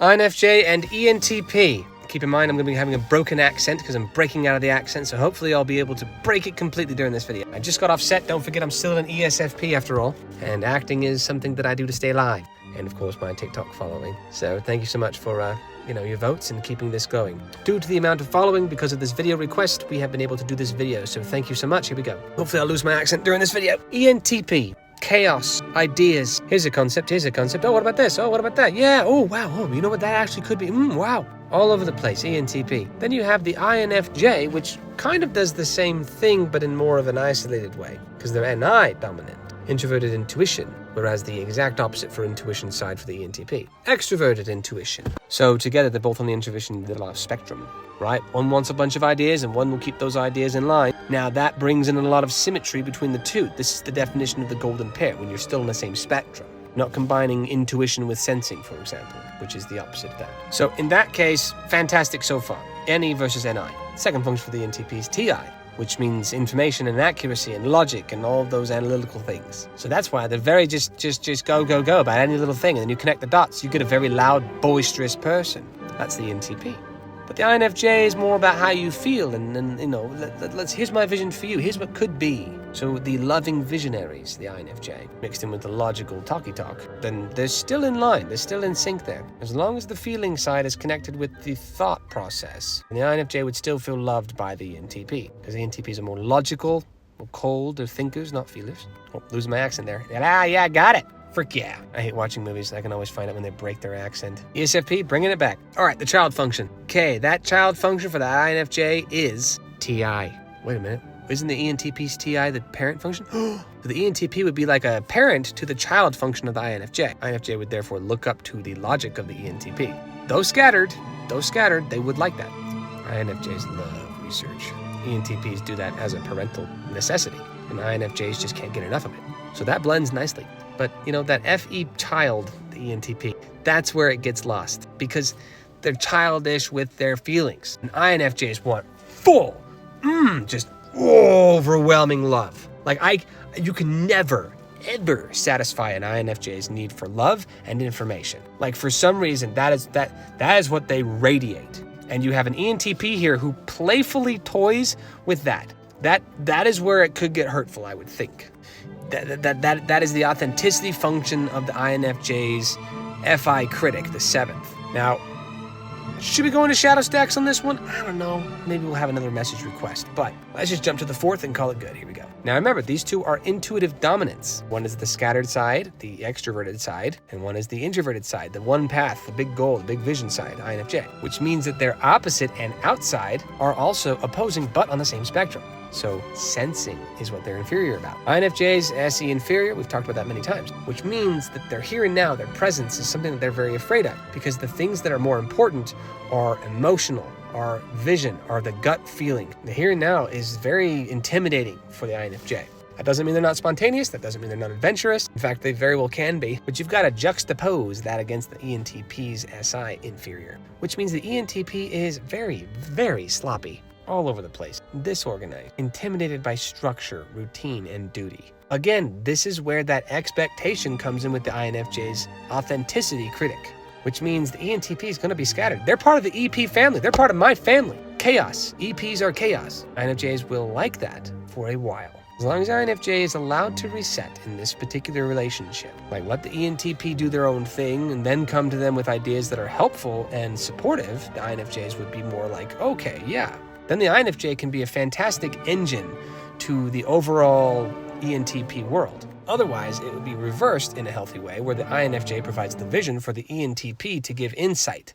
INFJ and ENTP. Keep in mind I'm going to be having a broken accent because I'm breaking out of the accent, so hopefully I'll be able to break it completely during this video. I just got off set, don't forget I'm still an ESFP after all, and acting is something that I do to stay alive. And of course my TikTok following. So thank you so much for your votes and keeping this going. Due to the amount of following because of this video request, we have been able to do this video, so thank you so much. Here we go. Hopefully I'll lose my accent during this video. ENTP. Chaos, ideas. Here's a concept, here's a concept. Oh, what about this? Oh, what about that? Yeah, oh, wow, oh, you know what that actually could be? Wow. All over the place, ENTP. Then you have the INFJ, which kind of does the same thing, but in more of an isolated way, because they're NI dominant. Introverted intuition, whereas the exact opposite for intuition side for the ENTP. Extroverted intuition. So together, they're both on the intuition spectrum, right? One wants a bunch of ideas and one will keep those ideas in line. Now that brings in a lot of symmetry between the two. This is the definition of the golden pair, when you're still in the same spectrum. Not combining intuition with sensing, for example, which is the opposite of that. So in that case, fantastic so far. NE versus NI. Second function for the ENTP is TI, which means information and accuracy and logic and all of those analytical things. So that's why they're very just go about any little thing, and then you connect the dots, you get a very loud, boisterous person. That's the ENTP. But the INFJ is more about how you feel, and here's my vision for you, here's what could be. So the loving visionaries, the INFJ, mixed in with the logical talky talk, then they're still in line, they're still in sync there. As long as the feeling side is connected with the thought process, and the INFJ would still feel loved by the ENTP, because the ENTPs are more logical, more cold, they're thinkers, not feelers. Oh, losing my accent there. Yeah, got it. Frick yeah. I hate watching movies. I can always find it when they break their accent. ESFP, bringing it back. All right, the child function. Okay, that child function for the INFJ is TI. Wait a minute. Isn't the ENTP's TI the parent function? So the ENTP would be like a parent to the child function of the INFJ. INFJ would therefore look up to the logic of the ENTP. Those scattered, they would like that. INFJs love research. ENTPs do that as a parental necessity, and INFJs just can't get enough of it. So that blends nicely. But, that FE child, the ENTP, that's where it gets lost because they're childish with their feelings. And INFJs want full, just overwhelming love. Like you can never, ever satisfy an INFJ's need for love and information. Like for some reason, that is what they radiate. And you have an ENTP here who playfully toys with that. That is where it could get hurtful, I would think. That is the authenticity function of the INFJ's FI critic, the 7th. Now, should we go into shadow stacks on this one? I don't know. Maybe we'll have another message request, but let's just jump to the 4th and call it good. Here we go. Now remember, these two are intuitive dominants. One is the scattered side, the extroverted side, and one is the introverted side, the one path, the big goal, the big vision side, INFJ, which means that their opposite and outside are also opposing but on the same spectrum. So sensing is what they're inferior about. INFJs, SE inferior, we've talked about that many times, which means that their here and now, their presence is something that they're very afraid of because the things that are more important are emotional, are vision, are the gut feeling. The here and now is very intimidating for the INFJ. That doesn't mean they're not spontaneous, that doesn't mean they're not adventurous. In fact, they very well can be, but you've got to juxtapose that against the ENTP's SI inferior, which means the ENTP is very, very sloppy. All over the place, disorganized, intimidated by structure, routine, and duty. Again, this is where that expectation comes in with the INFJ's authenticity critic, which means the ENTP is going to be scattered. They're part of the EP family. They're part of my family. Chaos. EPs are chaos. INFJs will like that for a while. As long as INFJ is allowed to reset in this particular relationship, like let the ENTP do their own thing and then come to them with ideas that are helpful and supportive, the INFJs would be more like, okay, yeah. Then the INFJ can be a fantastic engine to the overall ENTP world. Otherwise, it would be reversed in a healthy way, where the INFJ provides the vision for the ENTP to give insight.